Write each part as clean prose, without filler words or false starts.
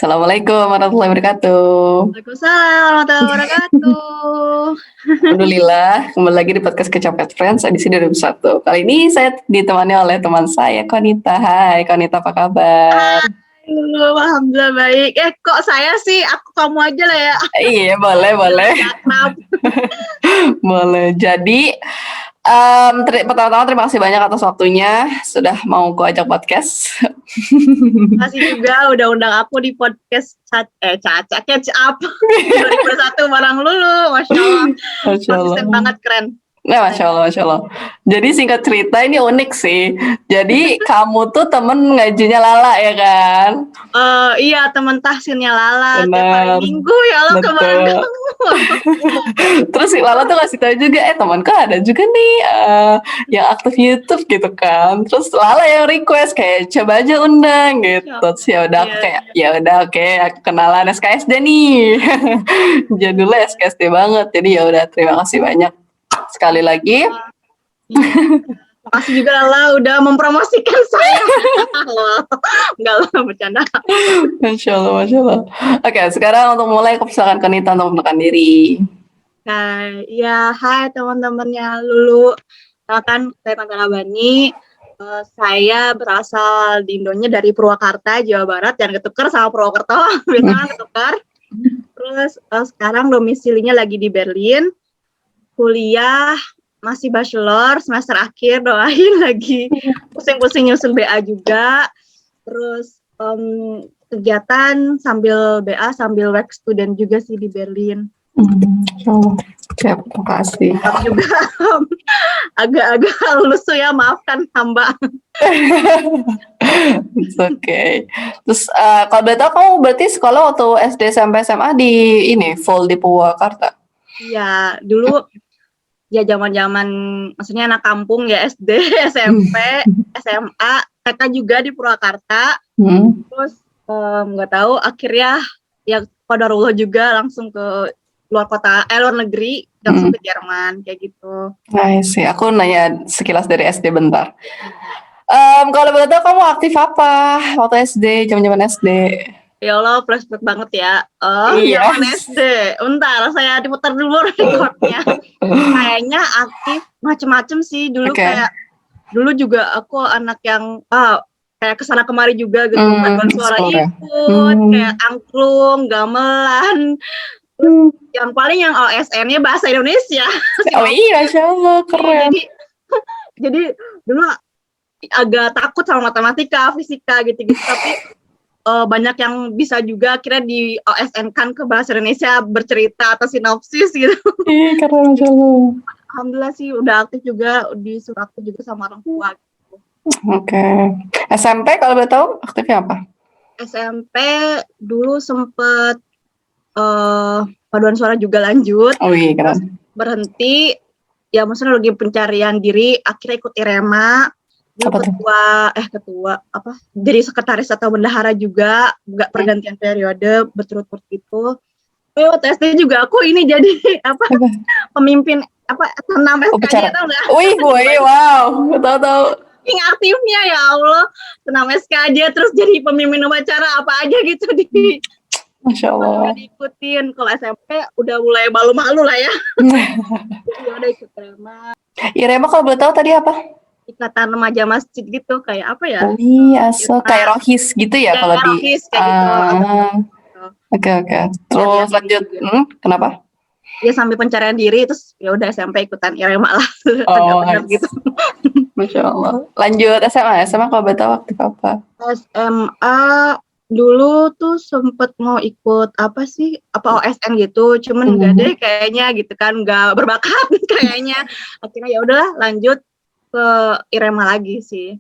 Assalamualaikum warahmatullahi wabarakatuh. Waalaikumsalam warahmatullahi wabarakatuh. Alhamdulillah, kembali lagi di podcast Kecopet Friends edisi 2001. Kali ini saya ditemani oleh teman saya, Konita. Hai, Konita, apa kabar? Alhamdulillah baik. Kok saya sih? Aku kamu aja lah ya. Iya, boleh. Akrab. Boleh. Jadi, pertama-tama terima kasih banyak atas waktunya. Sudah mau ku ajak podcast. Makasih juga udah undang aku di podcast Caca Catch Up 2021 barang lulu. Masya Allah. Masya Allah. Konsisten banget, keren. Nah, Masya Allah. Jadi singkat cerita ini unik sih. Jadi kamu tuh temen ngajinya Lala ya kan? Iya, temen tahsinnya Lala. Tiap hari Benar. Minggu ya Allah kemarin kamu. Terus si Lala tuh kasih tahu juga, temanku ada juga nih yang aktif YouTube gitu kan. Terus Lala yang request kayak coba aja undang gitu. Terus ya udah aku kayak ya udah oke, aku kenalan SKSD nih. Jadulnya SKSD banget. Jadi ya udah terima kasih banyak sekali lagi. Makasih juga Lala udah mempromosikan saya. Enggak lah, bercanda. Masya Allah. Oke, sekarang untuk mulai aku persilakan Konita untuk memperkenalkan diri. Nah, ya, hai teman-temannya Lulu. Kan saya Tante Rabani. Saya berasal di Indonya dari Purwakarta, Jawa Barat. Jangan ketukar sama Purwokerto, biasanya ketukar. Terus sekarang domisilinya lagi di Berlin. Kuliah masih bachelor, semester akhir, doain lagi. Pusing-pusing nyusun BA juga. Terus kegiatan sambil BA, sambil work student juga sih di Berlin. Siap, terima kasih. Juga agak-agak lusuh ya, maafkan hamba. It's okay. Terus kalau boleh tahu kamu berarti sekolah waktu SD sampai SMA di ini full di Purwakarta? Iya, dulu ya zaman-zaman maksudnya anak kampung ya, SD, SMP, SMA, TK juga di Purwakarta. Terus nggak tahu akhirnya ya qadarullah juga langsung ke luar kota, luar negeri, langsung ke Jerman kayak gitu. Nice sih. Aku nanya sekilas dari SD bentar. Kalau boleh tahu kamu aktif apa waktu SD, zaman-zaman SD? Ya Allah, flashback banget ya. Iya. Zaman SD. Bentar, saya diputar dulu recordnya. Kayaknya aktif macem-macem sih dulu. Kayak dulu juga aku anak yang kayak kesana kemari juga gitu, paduan suara ikut, kayak angklung, gamelan. Terus yang paling yang OSN-nya bahasa Indonesia. Oh iya, Masya Allah, keren. Jadi dulu agak takut sama matematika, fisika gitu-gitu, tapi banyak yang bisa juga akhirnya di OSN kan ke bahasa Indonesia, bercerita atau sinopsis gitu. Iya, keren, Masya Allah. Alhamdulillah sih udah aktif juga, disuruh aktif juga sama orang tua gitu. Oke. SMP kalau boleh tahu aktifnya apa? SMP dulu sempet paduan suara juga lanjut. Oh iya, keren. Terus berhenti, ya maksudnya lagi pencarian diri, akhirnya ikut IREMA. Ketua jadi sekretaris atau bendahara juga, nggak pergantian periode, berturut-turut gitu. Waktu SD juga aku ini jadi pemimpin senam SKJ, tau nggak? Wih, wow, tahu. Ing aktifnya ya Allah, senam SKJ, terus jadi pemimpin upacara apa aja gitu di Masya Allah. Diikutin. Kalau SMP udah mulai malu-malu lah ya. Jadi udah ikut IREMA. IREMA kalau boleh tahu tadi apa? Ikatan Remaja Masjid gitu, kayak apa ya? Iya, kayak rohis gitu ya kalau di. Rohis kayak gitu. Oke. Terus lanjut, kenapa? Ya sambil pencarian diri, terus ya udah SMP ikutan IREMA lah. Gitu. Masya Allah. Lanjut SMA kalau boleh tahu aktif apa? SMA dulu tuh sempet mau ikut OSN gitu, cuman enggak deh kayaknya gitu kan, enggak berbakat kayaknya. Akhirnya ya udahlah lanjut ke IREMA lagi sih.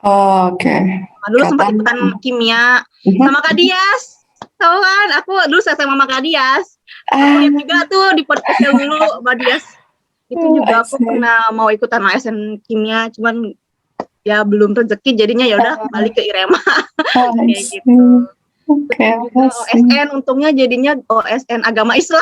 Oke. Dulu sempat ikutan kimia sama Kak Dias. Tahu kan, aku dulu SMA sama Kak Dias. Aku lihat juga tuh di podcastnya dulu Mbak Dias. Itu juga aku pernah mau ikutan OSN kimia, cuman ya belum rezeki, jadinya ya udah balik ke IREMA. Kayak gitu. Oke, Juga makasih. OSN, untungnya jadinya OSN agama Islam.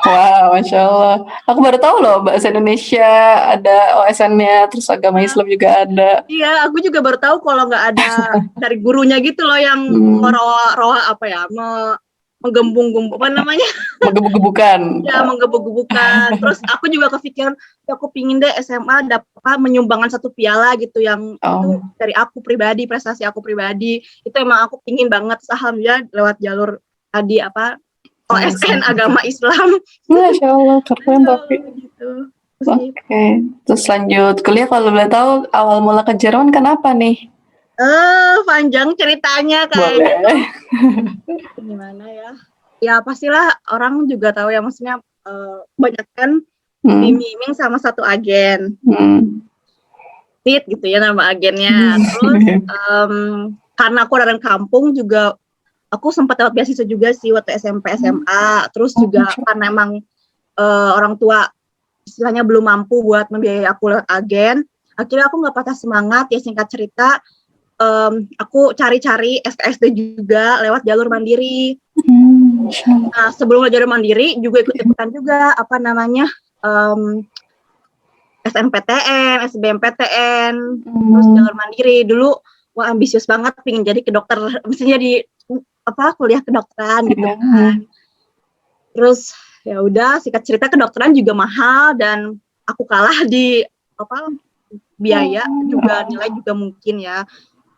Wah, Masya Allah. Aku baru tahu loh bahasa Indonesia ada OSN-nya, terus agama Islam juga ada. Iya, aku juga baru tahu kalau nggak ada dari gurunya gitu loh yang Hmm, meroa apa ya, menggembung-gembung apa namanya? menggebu-gebukan. Ya, menggebu-gebukan. Terus aku juga kepikiran, ya aku pingin deh SMA dapat menyumbangkan satu piala gitu yang itu Oh, dari aku pribadi, prestasi aku pribadi. Itu emang aku pingin banget. Alhamdulillah lewat jalur tadi apa OSN OSN. agama Islam. Masya Allah, keren Masya tapi. Allah gitu. Terus gitu. Oke, terus lanjut kuliah kalau boleh tahu awal mula ke Jerman kenapa nih? Panjang ceritanya kayaknya tuh. Boleh. Gimana ya? Ya pastilah orang juga tahu ya, maksudnya banyak kan Hmm, diiming sama satu agen. hmm. Tit gitu ya nama agennya. Terus karena aku orang kampung juga, aku sempat dapat beasiswa juga sih waktu SMP SMA. Terus juga karena emang orang tua istilahnya belum mampu buat membiayai aku lewat agen, akhirnya aku nggak patah semangat ya, singkat cerita aku cari-cari SKSD juga lewat jalur mandiri. Masya Allah. Nah sebelum jalur mandiri juga ikut-ikutan juga apa namanya SNPTN, SBMPTN, terus Hmm, jalur mandiri dulu. Wah ambisius banget, pengen jadi ke dokter, mestinya di apa kuliah kedokteran gitu iya. kan. Terus ya udah, singkat cerita kedokteran juga mahal dan aku kalah di apa biaya juga, nilai juga mungkin ya.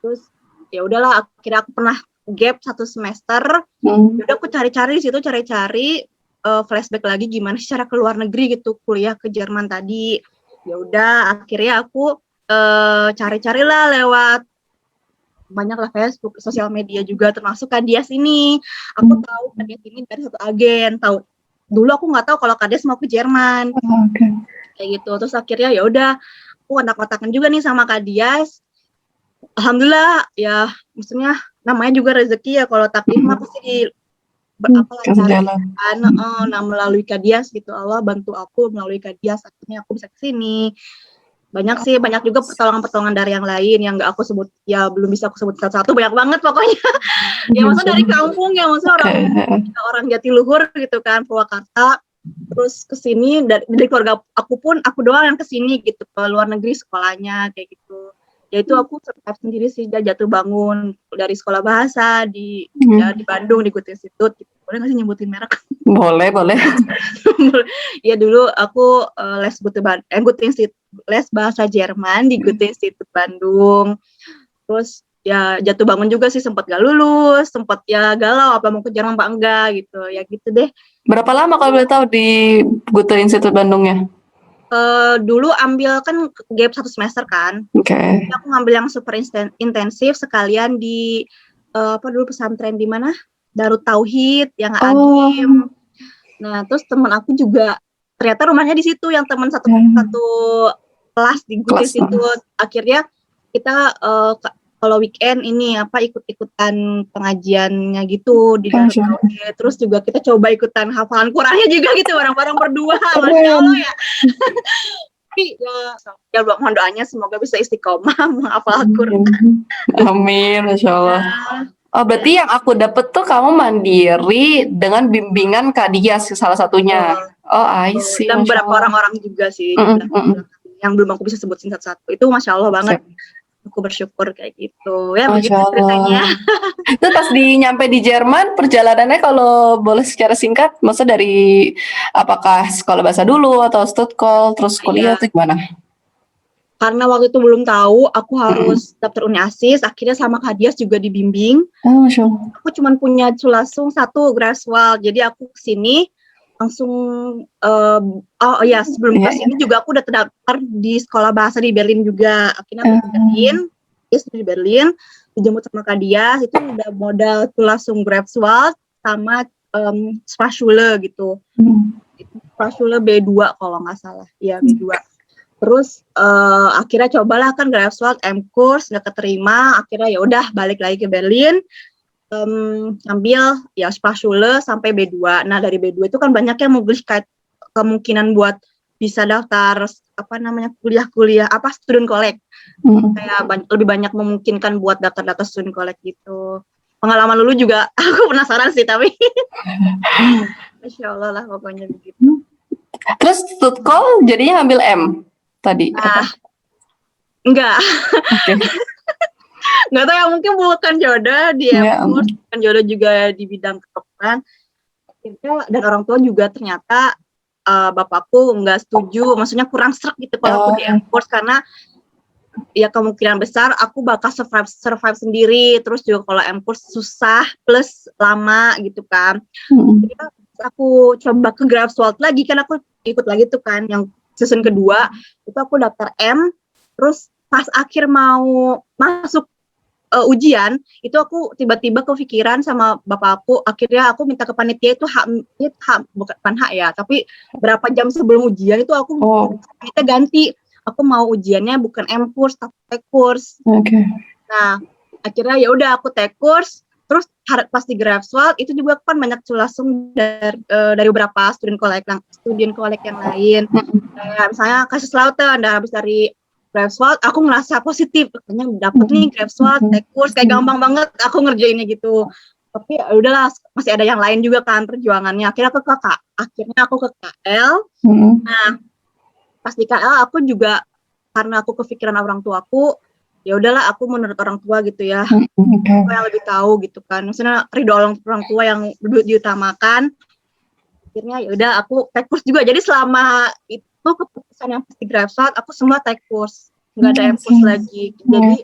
Terus ya udahlah, akhirnya aku pernah gap 1 semester. Hmm, Udah aku cari-cari di situ, cari-cari flashback lagi gimana sih cara ke luar negeri gitu, kuliah ke Jerman tadi. Ya udah akhirnya aku cari-carilah lewat banyak lah Facebook, sosial media juga, termasuk Kadias ini. Aku tahu Kadias ini dari satu agen. Tahu dulu aku nggak tahu kalau Kadias mau ke Jerman oke. kayak gitu. Terus akhirnya ya udah aku kontak-kontakan juga nih sama Kadias. Alhamdulillah ya, maksudnya namanya juga rezeki ya, kalau takdir mah pasti di Kasih lancarin jalan. kan. Nah melalui Kadias gitu, Allah bantu aku melalui Kadias, akhirnya aku bisa kesini. Banyak sih, banyak juga pertolongan-pertolongan dari yang lain yang nggak aku sebut, ya belum bisa aku sebut satu-satu, banyak banget pokoknya. Ya maksudnya dari kampung ya, maksudnya Oke. orang Jatiluhur gitu kan, Purwakarta, terus kesini dari keluarga aku pun aku doang yang kesini gitu, ke luar negeri sekolahnya kayak gitu. Ya itu aku survive sendiri sih, jatuh bangun dari sekolah bahasa di ya di Bandung di Good Institute gitu. Boleh nggak sih nyebutin merek? Boleh, boleh. Ya dulu aku les Good Institute, les bahasa Jerman di Good Institute Bandung. Terus ya jatuh bangun juga sih, sempat gak lulus, sempat ya galau apa mau ke Jerman apa enggak gitu. Ya gitu deh. Berapa lama kalau boleh tahu di Goethe Institut Bandungnya? Dulu ambil kan gap 1 semester kan. Oke. Jadi aku ngambil yang super intensif sekalian di apa dulu pesantren di mana? Darut Tauhid yang Oh, Agim. Nah, terus teman aku juga ternyata rumahnya di situ, yang teman satu kelas di Good kelas. Institute. Akhirnya kita kalau weekend ini apa ikut-ikutan pengajiannya gitu di Darut Tauhid. Terus juga kita coba ikutan hafalan Qur'annya juga gitu, bareng-bareng berdua. Masya Allah ya. Tapi ya mohon doanya semoga bisa istiqomah menghafal Al-Quran. Amin, Masya Allah. Oh, berarti yang aku dapet tuh kamu mandiri dengan bimbingan Kak Dias salah satunya. Oh, I see, Dan Masya beberapa Allah. orang-orang juga sih yang belum aku bisa sebutin satu-satu. Itu Masya Allah banget. Aku bersyukur kayak gitu. Ya Masya begitu ceritanya. Itu pas nyampe di Jerman, perjalanannya kalau boleh secara singkat, maksudnya dari apakah sekolah bahasa dulu atau Stuttgart, terus kuliah itu gimana? Karena waktu itu belum tahu, aku harus daftar Uniasis, akhirnya sama Kak Dias juga dibimbing. Oh, Masya Allah. Aku cuma punya Culasung 1 Greifswald, jadi aku kesini langsung, sebelum kesini juga aku udah terdaftar di sekolah bahasa di Berlin juga. Akhirnya aku ke Berlin, di Berlin, dijemput sama Kak Dias, itu udah modal Culasung Greifswald sama Sprachschule gitu. Sprachschule B2 kalau nggak salah, ya B2. Terus akhirnya cobalah kan Greifswald M-Kurs, nggak keterima, akhirnya ya udah balik lagi ke Berlin, ambil ya Sprachschule sampai B2. Nah dari B2 itu kan banyak yang kemungkinan buat bisa daftar apa namanya kuliah-kuliah apa student collect, kayak lebih banyak memungkinkan buat daftar-daftar student collect gitu. pengalaman Lulu juga aku penasaran sih, tapi Masya Allah lah pokoknya begitu. Terus Tutkol jadinya ngambil M tadi? Nah, enggak. Oke. Nggak tahu ya, mungkin bukan jodoh di Emkurs, bukan jodoh juga di bidang kedokteran. Dan orang tua juga ternyata bapakku nggak setuju, maksudnya kurang srek gitu kalau aku di Emkurs, karena ya kemungkinan besar aku bakal survive sendiri, terus juga kalau Emkurs susah plus lama gitu kan. Jadi aku coba ke Greifswald lagi, kan aku ikut lagi tuh kan yang season kedua, itu aku daftar M, terus pas akhir mau masuk ujian, itu aku tiba-tiba kepikiran sama bapakku, akhirnya aku minta ke panitia itu bukan hak ya, tapi berapa jam sebelum ujian itu aku kita ganti, aku mau ujiannya bukan M-Kurs tapi T-Kurs. Nah, akhirnya ya udah aku T-Kurs, terus pas di Greifswald itu juga kan banyak langsung dari beberapa student college yang lain. Kayak misalnya Kasus Lauten, dan habis dari Greifswald aku ngerasa positif, katanya dapet nih Greifswald, T-Kurs, kayak gampang banget aku ngerjainnya gitu. Tapi udahlah, masih ada yang lain juga kan perjuangannya. Akhirnya aku ke KL. Nah, pas di KL aku juga karena aku kepikiran orang tuaku, ya udahlah aku menurut orang tua gitu ya. Aku yang lebih tahu gitu kan. Maksudnya ridho orang tua yang diutamakan. Akhirnya ya udah aku T-Kurs juga. Jadi selama itu keputusan yang pasti Greifswald, aku semua T-Kurs, nggak ada M-Kurs lagi. Jadi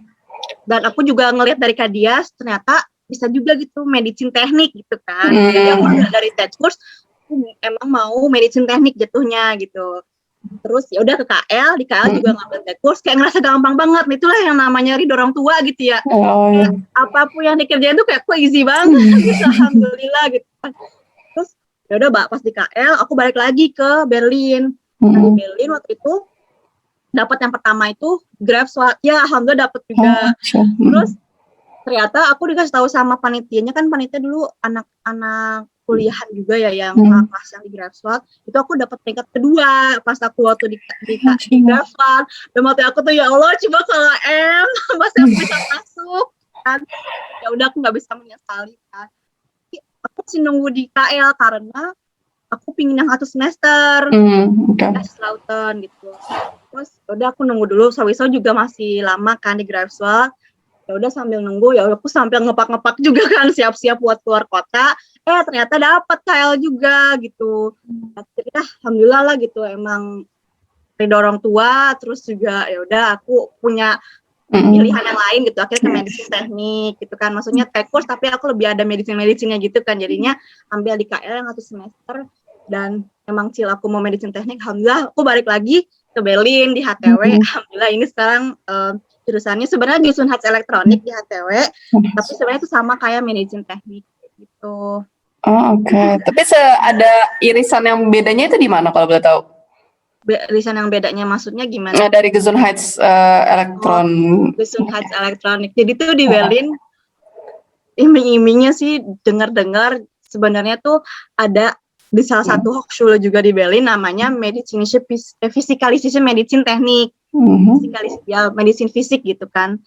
dan aku juga ngelihat dari Kadias ternyata bisa juga gitu medicine teknik gitu kan. Jadi aku dari T-Kurs emang mau medicine teknik jatuhnya gitu. Terus ya udah ke KL, di KL juga ngambil T-Kurs, kayak ngerasa gampang banget. Itulah yang namanya ridho orang tua gitu ya. Apapun yang dikerjain tuh kayak kok easy banget gitu, alhamdulillah gitu. Terus ya udah pas di KL aku balik lagi ke Berlin. Di Berlin waktu itu dapat yang pertama itu Greifswald, ya alhamdulillah dapat juga. Terus ternyata aku dikasih tahu sama panitianya, kan panitia dulu anak-anak kuliahan juga ya yang kelas yang di Greifswald, itu aku dapat peringkat kedua pas aku waktu di Greifswald. Dan waktu aku tuh ya Allah, coba kalau masih aku bisa masuk kan, ya udah aku nggak bisa menyesali kan. Aku masih nunggu di KL karena aku pingin yang 1 semester Lauten gitu. Terus udah aku nunggu dulu, Sawiso juga masih lama kan di Greifswald. Ya udah sambil nunggu, ya aku sambil ngepak-ngepak juga kan, siap-siap buat keluar kota. Ternyata dapat KL juga gitu. Akhirnya alhamdulillah lah gitu, emang ridho orang tua, terus juga ya udah aku punya pilihan yang lain gitu, akhirnya ke medicine teknik gitu kan, maksudnya T-Kurs tapi aku lebih ada medicine-nya gitu kan, jadinya ambil di KL yang 1 semester. Dan emang aku mau medicine teknik, alhamdulillah aku balik lagi ke Berlin di HTW. Alhamdulillah ini sekarang jurusannya sebenarnya Gesundheits Elektronik di HTW, tapi sebenarnya itu sama kayak medicine teknik gitu. Tapi ada irisan yang bedanya itu di mana kalau boleh tahu? Irisan yang bedanya maksudnya gimana? Dari Gesundheits Gesundheits Elektronik. Jadi tuh di Berlin iming-imingnya sih dengar-dengar sebenarnya tuh ada di salah satu Hochschule juga di Berlin namanya medizinische Physikalische Medizin Technik. Ya medicine fisik gitu kan.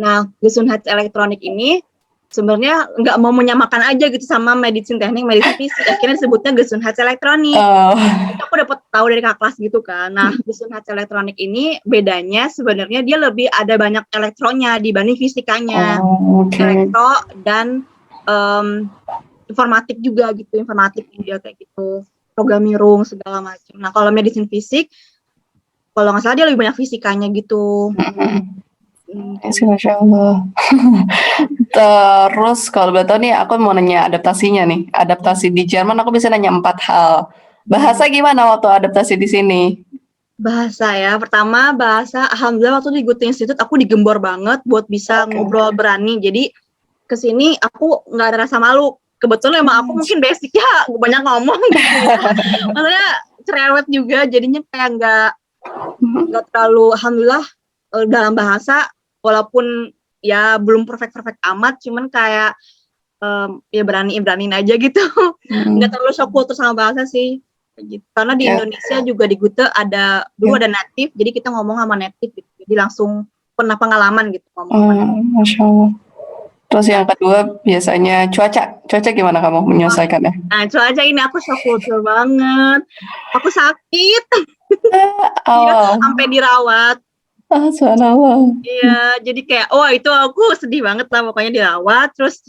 Nah, Gesundheits Elektronik ini sebenarnya nggak mau menyamakan aja gitu sama medicine teknik, medicine fisik. Akhirnya disebutnya Gesundheits Elektronik. Itu aku dapat tahu dari kakak kelas gitu kan. Nah, Gesundheits Elektronik ini bedanya sebenarnya dia lebih ada banyak elektronnya dibanding fisikanya. Elektro dan informatik juga gitu, informatik dia kayak gitu, programming segala macam. Nah, kalau medicine fisik, kalau nggak salah dia lebih banyak fisikanya gitu. Masya Allah. Terus kalau boleh tahu nih, aku mau nanya adaptasinya nih. Adaptasi di Jerman aku bisa nanya 4 hal. Bahasa gimana waktu adaptasi di sini? Bahasa ya, pertama bahasa, alhamdulillah waktu di Goethe Institute aku digembor banget buat bisa ngobrol berani. Jadi kesini aku nggak ada rasa malu. Kebetulan emang aku mungkin basicnya banyak ngomong gitu ya. Maksudnya cerewet juga, jadinya kayak nggak terlalu, alhamdulillah dalam bahasa walaupun ya belum perfect amat, cuman kayak ya beraniin aja gitu. Nggak terlalu shock kultur sama bahasa sih gitu. Karena di Indonesia juga di Goethe ada native, jadi kita ngomong sama native gitu. Jadi langsung pernah pengalaman gitu ngomong. Masya Allah. Terus yang kedua biasanya cuaca gimana kamu menyelesaikannya? Nah, cuaca ini aku shock culture banget. Aku sakit, iya, Oh, sampai dirawat. subhanallah. Iya, jadi kayak, oh itu aku sedih banget lah pokoknya dirawat. Terus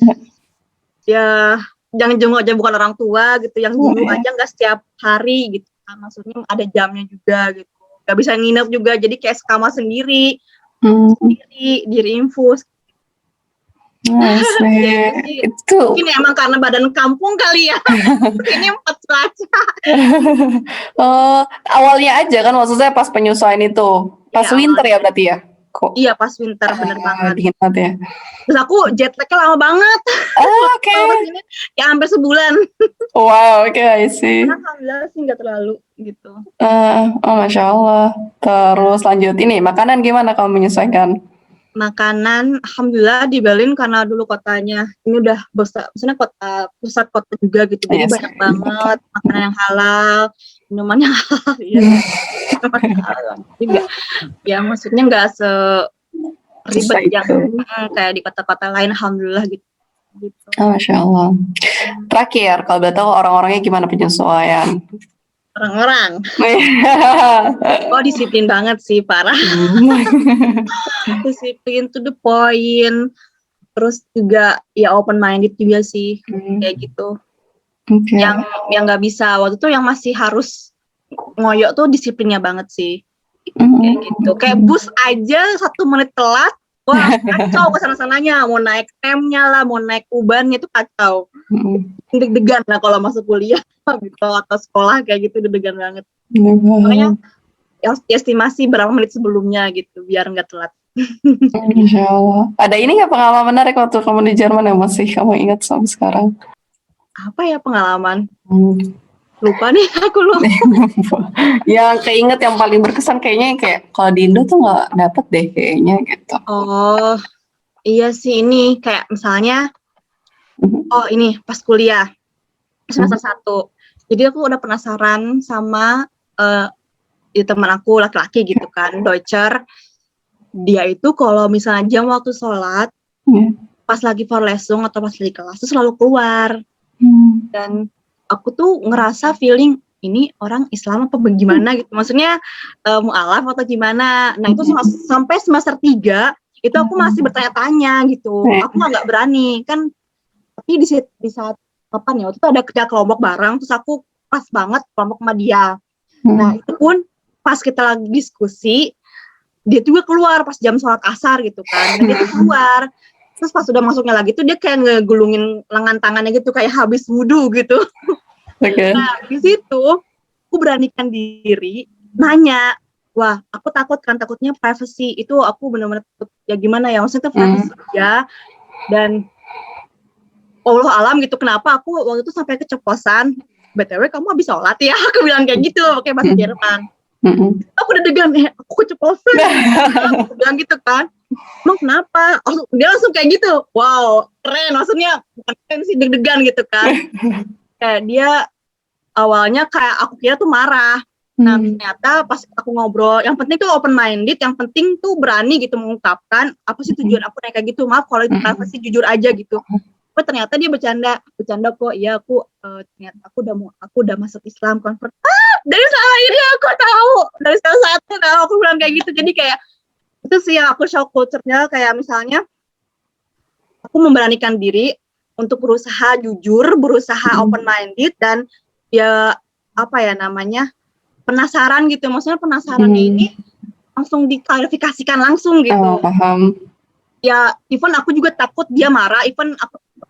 ya yang jenguk aja bukan orang tua gitu, yang jenguk aja nggak setiap hari gitu. Kan. Maksudnya ada jamnya juga gitu. Nggak bisa nginep juga, jadi kayak kamar sendiri, diri infus. I Ya itu see. sih. Itu Mungkin emang karena badan kampung kali ya. Ini 4 cuaca. oh, awalnya aja kan maksudnya pas penyesuaian itu. Pas Iya winter ya awalnya. berarti ya? Kok Iya pas winter bener banget. dingin banget ya? Terus aku jet lagnya lama banget. Oke. Kalau kesini ya hampir sebulan. Wow, oke, I see. Karena alhamdulillah sih nggak terlalu gitu. Oh, Masya Allah. Terus lanjut ini, makanan gimana kamu menyesuaikan? Makanan alhamdulillah di Berlin karena dulu kotanya ini udah besar, maksudnya kota pusat kota juga gitu. Jadi Yes. banyak banget makanan yang halal, minuman yang halal ya. Minuman yang halal. Jadi nggak, ya maksudnya nggak seribet yang kayak di kota-kota lain alhamdulillah gitu. Oh, Masya Allah. Terakhir, kalau boleh tahu orang-orangnya gimana penyesuaian? Orang-orang, oh disiplin banget sih parah. Disiplin to the point. Terus juga ya open minded juga sih kayak gitu. Okay. Yang nggak bisa waktu itu yang masih harus ngoyok tuh disiplinnya banget sih. Kayak gitu. Kayak bus aja 1 menit telat, wah kacau kesana-sananya. Mau naik tramnya lah, mau naik ubannya itu kacau. Deg-degan lah kalau masuk kuliah gitu atau sekolah kayak gitu, deg-degan banget. Makanya estimasi berapa menit sebelumnya gitu biar nggak telat. Insya Allah. Ada ini nggak pengalaman menarik waktu kamu di Jerman yang masih kamu ingat sampai sekarang? Apa ya pengalaman? Lupa nih aku lupa. Yang keinget yang paling berkesan kayaknya kayak kalau di Indo tuh nggak dapet deh kayaknya gitu. Oh iya sih, ini kayak misalnya oh ini pas kuliah semester 1. Jadi aku udah penasaran sama teman aku laki-laki gitu kan, Deutscher. Dia itu kalau misalnya jam waktu sholat, pas lagi Vorlesung atau pas lagi kelas tuh selalu keluar. Dan aku tuh ngerasa feeling ini orang Islam apa bagaimana gitu. Maksudnya mu'alaf atau gimana. Nah itu sampai semester 3 itu aku masih bertanya-tanya gitu. Aku nggak berani kan. Tapi di saat kapan ya? Waktu itu ada kerja kelompok bareng, terus aku pas banget kelompok sama dia. Nah itu pun pas kita lagi diskusi, dia juga keluar pas jam sholat asar gitu kan. Dan dia tuh keluar. Terus pas udah masuknya lagi tuh dia kayak ngegulungin lengan tangannya gitu kayak habis wudhu gitu. Okay. Nah di situ aku beranikan diri nanya, wah aku takut kan, takutnya privacy itu aku benar-benar ya gimana ya, maksudnya privacy ya. Dan Allah alam gitu kenapa aku waktu itu sampai keceplosan, BTW kamu habis sholat ya, aku bilang kayak gitu pakai bahasa Jerman. Aku udah degan, aku keceplosan. Aku bilang gitu kan, emang kenapa? Dia langsung kayak gitu, wow keren, maksudnya bukan keren sih, deg-degan gitu kan. Kayak dia awalnya kayak aku kira tuh marah. Nah ternyata pas aku ngobrol, yang penting tuh open minded, yang penting tuh berani gitu mengungkapkan apa sih tujuan aku kayak gitu, maaf kalau itu privacy jujur aja gitu. Oh ternyata dia bercanda kok, iya aku ternyata aku udah masuk Islam, convert. Dari saat ini aku tahu, dari salah satu aku bilang kayak gitu. Jadi kayak itu sih yang aku shock culture-nya, kayak misalnya aku memberanikan diri untuk berusaha jujur, berusaha open minded, dan ya apa ya namanya, penasaran gitu. Maksudnya penasarannya ini langsung diklarifikasikan langsung gitu. Paham. Ya even aku juga takut dia marah, even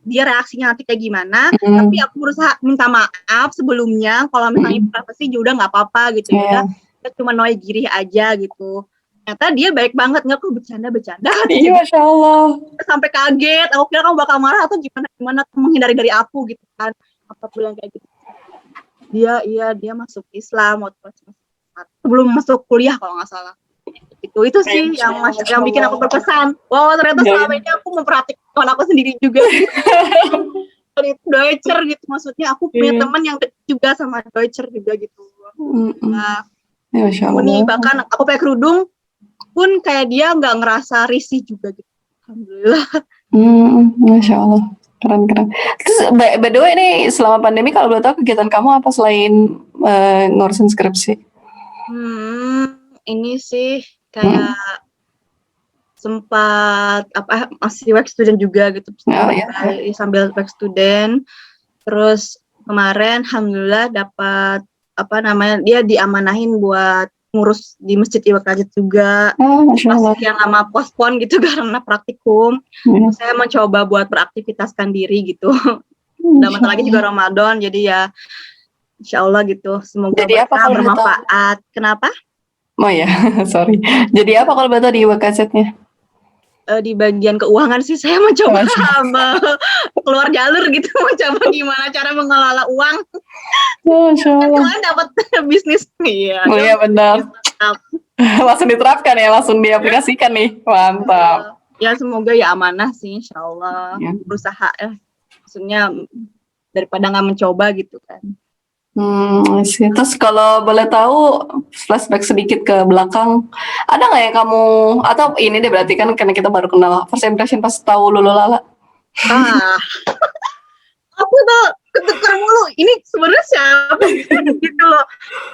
dia reaksinya nanti kayak gimana, tapi aku berusaha minta maaf sebelumnya kalau misalnya privacy ya udah nggak apa-apa gitu, ya udah cuma noy girih aja gitu. Ternyata dia baik banget, nggak kok bercanda iya Masya Allah, sampai kaget, aku kira kamu bakal marah atau gimana menghindari dari aku gitu kan, apa bilang kayak gitu. Dia masuk Islam waktu sebelum masuk kuliah kalau nggak salah. Itu sih yang bikin aku berpesan. Wow, ternyata selama ini aku memperhatikan aku sendiri juga. Dan itu Deutscher gitu, maksudnya aku punya teman yang dekat juga sama Deutscher juga gitu. Nah, ini bahkan aku pakai kerudung pun kayak dia nggak ngerasa risih juga gitu. Alhamdulillah. Masya Allah. Keren. Terus by the way nih, selama pandemi kalau boleh tahu kegiatan kamu apa selain ngurusin skripsi? Ini sih Hmm. kayak sempat masih work student juga gitu Oh ya. sambil work student. Terus kemarin alhamdulillah dapat dia diamanahin buat ngurus di Masjid Iwakajit juga. Oh, Masya Allah. Masih yang lama postpone gitu karena praktikum. Ya. Saya mencoba buat beraktivitaskan diri gitu. Udah bentar lagi juga Ramadan, jadi ya insya Allah gitu. Semoga Jadi apa kalau boleh tahu? bermanfaat. Kenapa? Oh ya, sorry. Jadi apa kalau boleh tahu di website-nya? Di bagian keuangan sih saya mencoba Masya keluar jalur gitu, mencoba gimana cara mengelola uang. Masya Kan Allah. kalian dapat bisnis nih ya. Oh iya benar. Langsung diterapkan ya, langsung diaplikasikan nih. Mantap. Ya semoga ya amanah sih insya Allah. Ya. Berusaha maksudnya daripada nggak mencoba gitu kan. Sih. Terus kalau boleh tahu flashback sedikit ke belakang, ada nggak yang kamu, atau ini deh berarti kan karena kita baru kenal, first impression pas tahu Lulu Lala? Aku tuh ketukar mulu. Ini sebenarnya siapa gitu loh.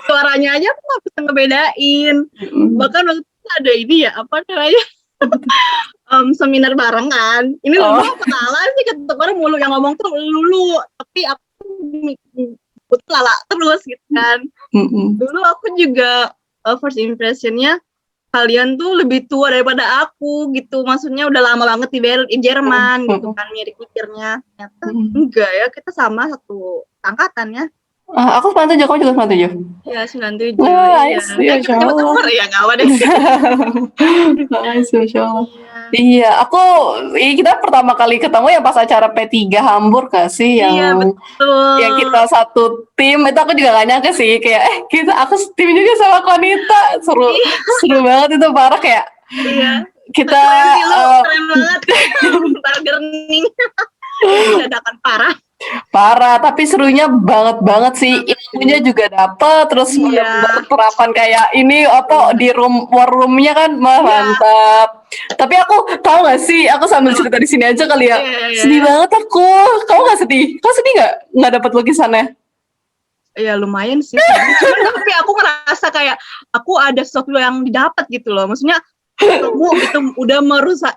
Suaranya aja aku nggak bisa ngebedain. Bahkan waktu itu ada ini ya apa namanya seminar bareng kan. Ini Lulu apa Lala sih, ketukar mulu, yang ngomong tuh Lulu, tapi aku Lala terus gitu kan. Dulu aku juga first impressionnya kalian tuh lebih tua daripada aku gitu, maksudnya udah lama banget di Jerman gitu kan, mikirnya ternyata enggak ya, kita sama satu angkatan ya. Aku 97, kamu juga 97? Ya 97. Iya, kita cepet umur ya, nggak apa deh. Masya Allah. Iya, kita pertama kali ketemu ya pas acara P3 Hamburg gak sih, yang Iya, betul. Yang kita satu tim, itu aku juga gak nyangka sih, kayak aku tim juga sama Konita, seru banget itu, parah kayak. Iya. Kita keren banget, bargaining, dadakan parah, tapi serunya banget sih, ilmunya juga dapet, terus penerapan kayak ini di war roomnya kan mantap. Tapi aku tahu gak sih, aku sambil cerita di sini aja kali ya, sedih banget aku. Kamu gak sedih? Kamu sedih nggak dapet lukisannya? Ya lumayan sih, tapi aku ngerasa kayak aku ada sesuatu yang didapat gitu loh, maksudnya kamu itu udah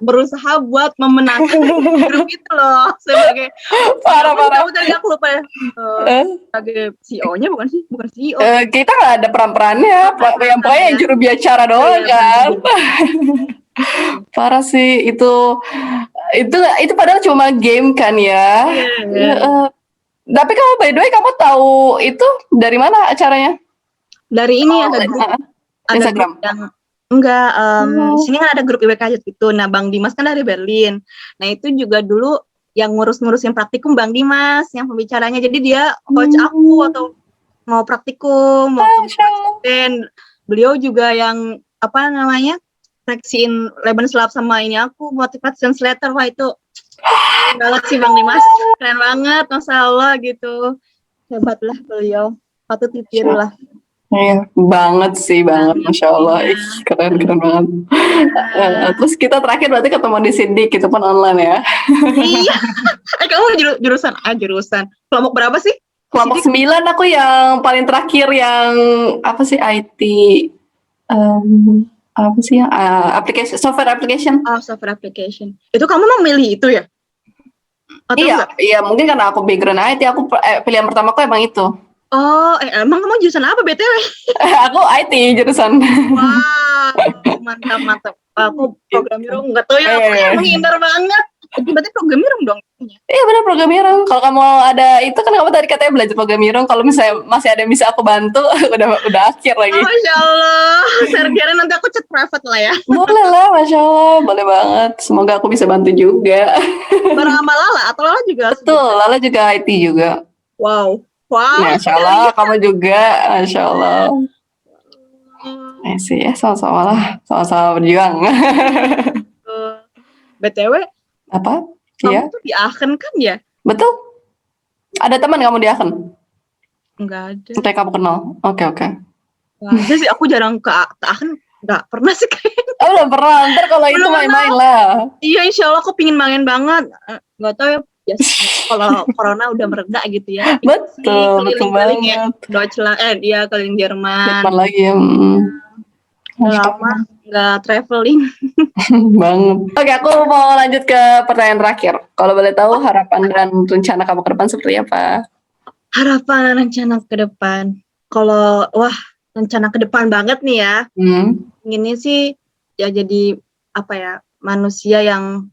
berusaha buat memenangkan grup itu loh, sebagai parah. Tadi aku lupa ya, sebagai CEO-nya bukan CEO. Kita nggak ada peran-perannya, yang juru bicara doang kan. Parah sih itu padahal cuma game kan ya. Tapi kamu by the way, kamu tahu itu dari mana acaranya? Dari ini ada Instagram. Enggak, sini kan ada grup IWKJ gitu. Nah, Bang Dimas kan dari Berlin. Nah, itu juga dulu yang ngurus-ngurusin praktikum Bang Dimas, yang pembicaranya. Jadi dia coach aku atau mau praktikum, mau dan beliau juga yang reksiin Lebenslauf sama ini aku, motivation letter. Wah, itu banget sih Bang Dimas. Keren banget, Masya Allah gitu. Hebat lah beliau. Patut ditiru lah. Iya, banget sih, Masya Allah. Keren banget. Terus kita terakhir berarti ketemu di Sindik, itu pun online ya. Iya. Kamu jurusan kelompok berapa sih? Kelompok 9, aku yang paling terakhir, yang apa sih, IT, apa sih yang software application. Software application. Itu kamu memilih itu ya? Iya, mungkin karena aku background IT, aku pilihan pertamaku emang itu. Emang kamu jurusan apa BTW? Aku IT jurusan. Wow, mantap. Aku programmer nggak tahu ya, menghindar banget. Berarti programmer dong? Iya benar, programmer. Kalau kamu ada itu kan, kamu tadi katanya belajar programmer. Kalau misalnya masih ada yang bisa aku bantu, udah akhir lagi. Masya Allah, share nanti aku chat private lah ya. Boleh lah, Masya Allah, boleh banget. Semoga aku bisa bantu juga. Bareng sama Lala atau Lala juga? Betul, Lala juga IT juga. Wow. Masya Allah, kamu juga, Masya Allah. Sih ya, sama-sama berjuang. BTW, apa? Kamu tuh di Aachen kan ya? Betul. Ada teman kamu di Aachen? Enggak ada. Kayak kamu kenal? Oke. Nah, sih aku jarang ke Aachen. nggak pernah sih kayaknya. Oh, belum pernah. Ntar kalau itu Belum main-main lah. Iya, insya Allah aku pingin main banget. Nggak tahu ya, kalau corona udah mereda gitu ya. Betul Keliling-keliling ya, banget. Deutschland, dia keliling Jerman. Jerman lagi ya. Udah lama nggak traveling. Banget. Oke, aku mau lanjut ke pertanyaan terakhir. Kalau boleh tahu harapan dan rencana kamu ke depan seperti apa? Harapan rencana ke depan. Kalau rencana ke depan banget nih ya. Inginnya sih ya jadi manusia yang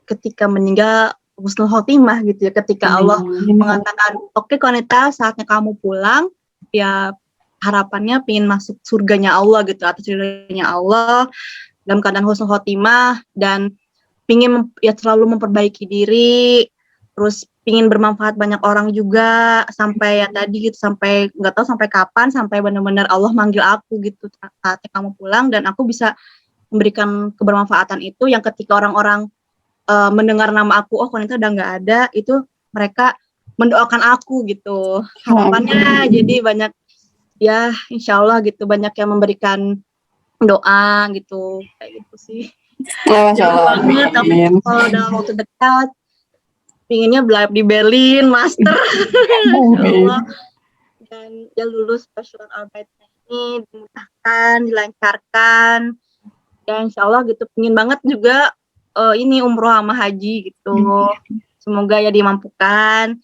ketika meninggal husnul khotimah gitu ya. Ketika Allah mengatakan, oke Konita, saatnya kamu pulang, ya harapannya pengen masuk surganya Allah gitu, atau surganya Allah dalam keadaan husnul khotimah, dan pengen ya selalu memperbaiki diri, terus pingin bermanfaat banyak orang juga, sampai ya tadi gitu, sampai nggak tahu sampai kapan, sampai benar-benar Allah manggil aku gitu, saatnya kamu pulang, dan aku bisa memberikan kebermanfaatan itu, yang ketika orang-orang mendengar nama aku, oh Konita udah nggak ada, itu mereka mendoakan aku gitu. Harapannya jadi banyak ya, insya Allah gitu, banyak yang memberikan doa gitu, kayak gitu sih. Masya Allah. Banget, tapi kalau dalam waktu dekat pinginnya di Berlin master. Insya Allah, dan ya lulus Bachelorarbeit ini dimudahkan, dilancarkan, dan insya Allah gitu pingin banget juga ini umroh sama haji gitu. Semoga ya dimampukan,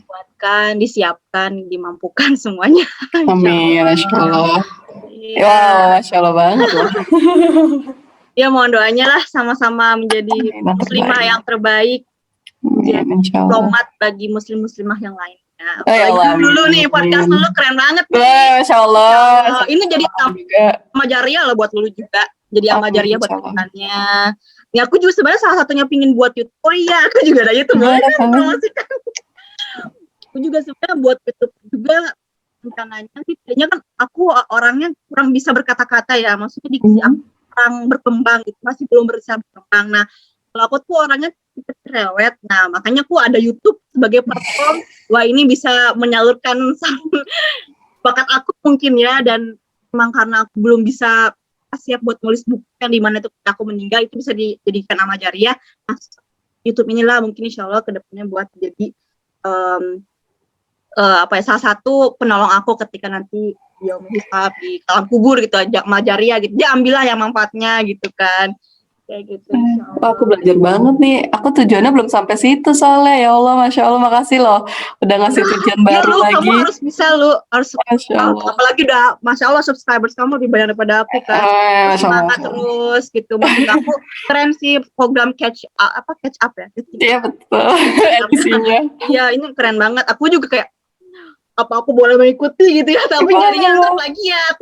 buatkan, disiapkan, dimampukan semuanya. Amin, Masya Allah. Ya. Wow, Masya Allah banget loh. Ya mohon doanya lah, sama-sama menjadi muslimah yang terbaik, diplomat bagi muslim-muslimah yang lainnya. Dulu nih podcast lu keren banget nih. Masya Allah. Ini jadi amal jariah loh buat lu juga. Jadi amal jariah buat kedepannya. Ya aku juga sebenarnya salah satunya pingin buat YouTube. Oh iya, aku juga ada YouTube. Boleh kan promosikan? Aku juga sebenarnya buat YouTube juga rencananya sih. Kayaknya kan aku orangnya kurang bisa berkata-kata ya. Maksudnya diksi aku kurang berkembang gitu. Masih belum bisa berkembang. Nah, kalau aku tuh orangnya cerewet. Nah, makanya aku ada YouTube sebagai platform. Wah, ini bisa menyalurkan bakat aku mungkin ya. Dan memang karena aku belum bisa siap buat nulis buku yang dimana itu aku meninggal, itu bisa dijadikan amal jariah. Nah, YouTube inilah mungkin insya Allah kedepannya buat jadi salah satu penolong aku ketika nanti dia hisab di alam kubur gitu, amal jariah gitu. Dia ambillah yang manfaatnya gitu kan. Kayak gitu. Aku belajar banget nih. Aku tujuannya belum sampai situ soalnya. Ya Allah, Masya Allah, makasih loh. Udah ngasih tujuan baru lagi. Kamu harus bisa, harus apalagi udah, Masya Allah, subscribers kamu lebih banyak daripada aku kan. Semangat terus gitu. Maksud aku keren sih program catch up ya. Iya betul. Edisinya. Iya, ini keren banget. Aku juga kayak apa aku boleh mengikuti gitu ya, tapi jadinya ntar plagiat.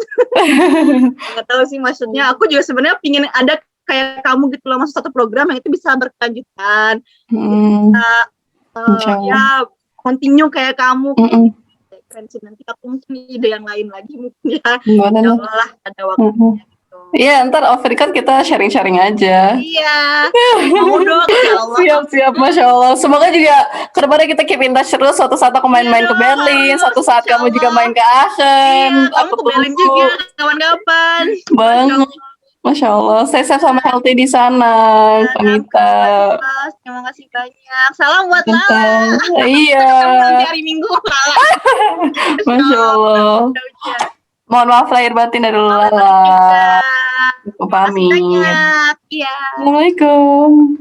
Nggak tahu sih, maksudnya aku juga sebenarnya pingin ada kayak kamu gitu loh, masuk satu program yang itu bisa berkelanjutan, bisa ya continue kayak kamu. Keren sih, nanti aku mungkin ide yang lain lagi mungkin ya. Lah ada waktunya. Iya, ntar off record kita sharing-sharing aja. Iya. Mau dong, ya Allah. Siap-siap, Masya Allah. Semoga juga kedepannya kita keep in touch terus. Suatu saat aku main-main ke Berlin, suatu saat kamu juga main ke Aachen. Iya, kamu ke Berlin juga kapan-kapan. Banget. Masya Allah, stay safe sama healthy di sana, Konita. Terima kasih banyak. Salam buat Lala. Iya. Nanti hari Minggu Lala. Masya Allah. Mohon maaf lahir batin dari Lala. Aku pamit. Iya. Assalamualaikum.